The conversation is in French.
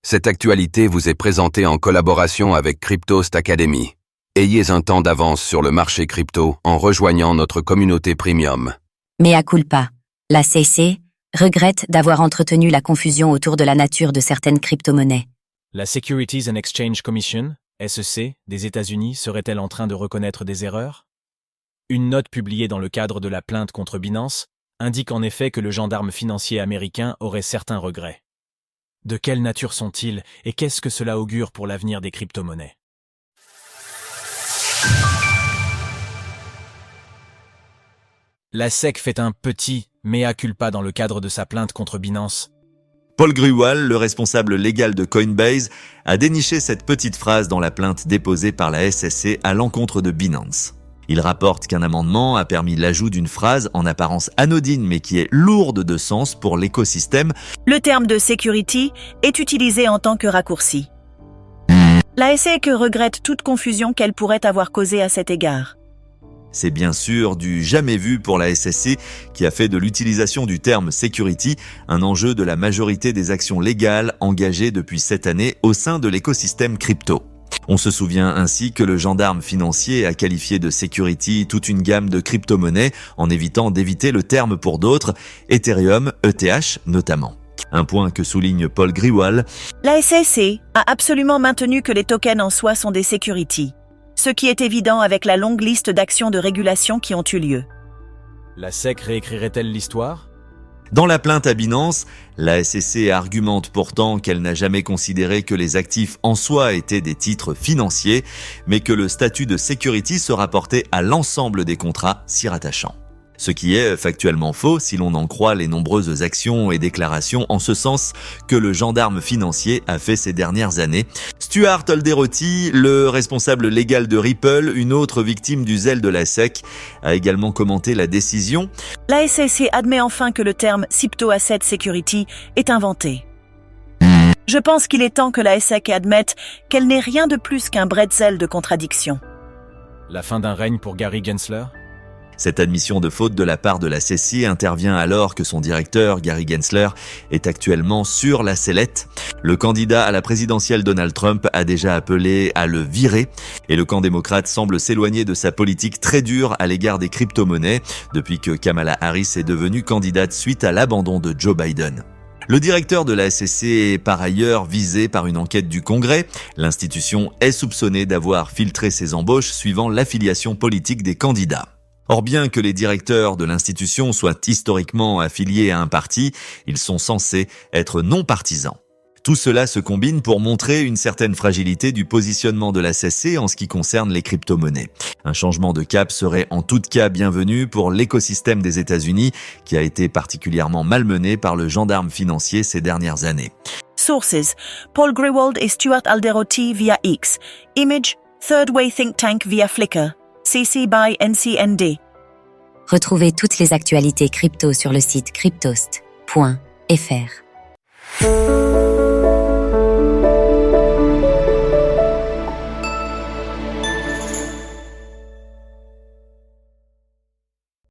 Cette actualité vous est présentée en collaboration avec Cryptost Academy. Ayez un temps d'avance sur le marché crypto en rejoignant notre communauté premium. Mea culpa. La SEC regrette d'avoir entretenu la confusion autour de la nature de certaines crypto-monnaies. La Securities and Exchange Commission, SEC, des États-Unis serait-elle en train de reconnaître des erreurs? Une note publiée dans le cadre de la plainte contre Binance indique en effet que le gendarme financier américain aurait certains regrets. De quelle nature sont-ils et qu'est-ce que cela augure pour l'avenir des crypto-monnaies? La SEC fait un petit mea culpa dans le cadre de sa plainte contre Binance. Paul Grewal, le responsable légal de Coinbase, a déniché cette petite phrase dans la plainte déposée par la SEC à l'encontre de Binance. Il rapporte qu'un amendement a permis l'ajout d'une phrase en apparence anodine mais qui est lourde de sens pour l'écosystème. Le terme de security est utilisé en tant que raccourci. La SEC regrette toute confusion qu'elle pourrait avoir causée à cet égard. C'est bien sûr du jamais vu pour la SEC qui a fait de l'utilisation du terme security un enjeu de la majorité des actions légales engagées depuis cette année au sein de l'écosystème crypto. On se souvient ainsi que le gendarme financier a qualifié de security toute une gamme de crypto-monnaies en évitant d'éviter le terme pour d'autres, Ethereum, ETH notamment. Un point que souligne Paul Grewal. La SEC a absolument maintenu que les tokens en soi sont des securities, ce qui est évident avec la longue liste d'actions de régulation qui ont eu lieu. La SEC réécrirait-elle l'histoire? Dans la plainte à Binance, la SEC argumente pourtant qu'elle n'a jamais considéré que les actifs en soi étaient des titres financiers, mais que le statut de security se rapportait à l'ensemble des contrats s'y rattachant. Ce qui est factuellement faux si l'on en croit les nombreuses actions et déclarations en ce sens que le gendarme financier a fait ces dernières années. Stuart Alderoty, le responsable légal de Ripple, une autre victime du zèle de la SEC, a également commenté la décision. La SEC admet enfin que le terme Crypto Asset Security est inventé. Je pense qu'il est temps que la SEC admette qu'elle n'est rien de plus qu'un bretzel de contradictions. La fin d'un règne pour Gary Gensler? Cette admission de faute de la part de la SEC intervient alors que son directeur, Gary Gensler, est actuellement sur la sellette. Le candidat à la présidentielle Donald Trump a déjà appelé à le virer et le camp démocrate semble s'éloigner de sa politique très dure à l'égard des crypto-monnaies depuis que Kamala Harris est devenue candidate suite à l'abandon de Joe Biden. Le directeur de la SEC est par ailleurs visé par une enquête du Congrès. L'institution est soupçonnée d'avoir filtré ses embauches suivant l'affiliation politique des candidats. Or bien que les directeurs de l'institution soient historiquement affiliés à un parti, ils sont censés être non partisans. Tout cela se combine pour montrer une certaine fragilité du positionnement de la SEC en ce qui concerne les crypto-monnaies. Un changement de cap serait en tout cas bienvenu pour l'écosystème des États-Unis qui a été particulièrement malmené par le gendarme financier ces dernières années. Sources: Paul Grewal et Stuart Alderoty via X. Image: Third Way Think Tank via Flickr. CC by NCND. Retrouvez toutes les actualités crypto sur le site cryptost.fr.